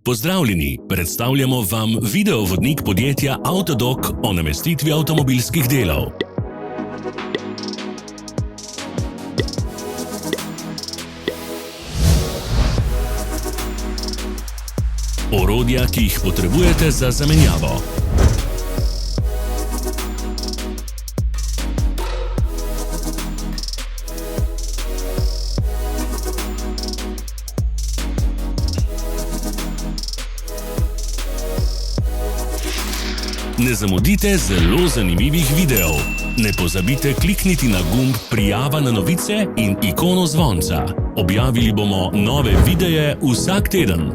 Pozdravljeni, predstavljamo vam videovodnik podjetja Autodoc o namestitvi avtomobilskih delov. Orodja, ki jih potrebujete za zamenjavo. Ne zamudite zelo zanimivih videov. Ne pozabite klikniti na gumb Prijava na novice in ikono zvonca. Objavili bomo nove videe vsak teden.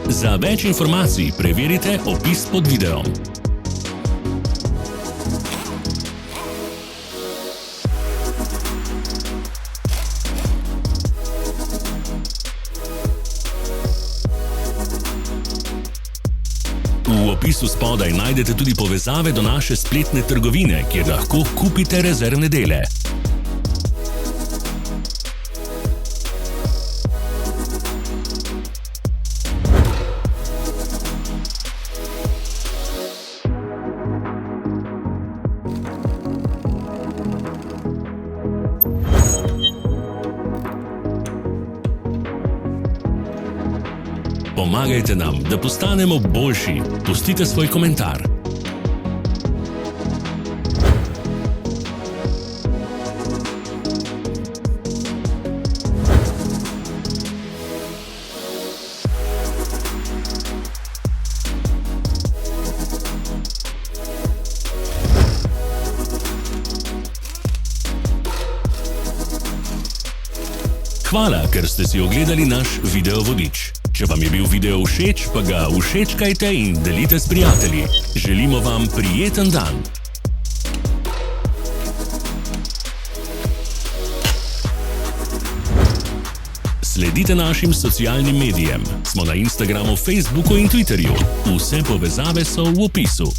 Za več informacij preverite opis pod videom. V opisu spodaj najdete tudi povezave do naše spletne trgovine, kjer lahko kupite rezervne dele. Pomagajte nam, da postanemo boljši. Pustite svoj komentar. Hvala, ker ste si ogledali naš videovodič. Če vam je bil video všeč, pa ga všečkajte in delite s prijatelji. Želimo vam prijeten dan! Sledite našim socialnim medijem. Smo na Instagramu, Facebooku in Twitterju. Vse povezave so v opisu.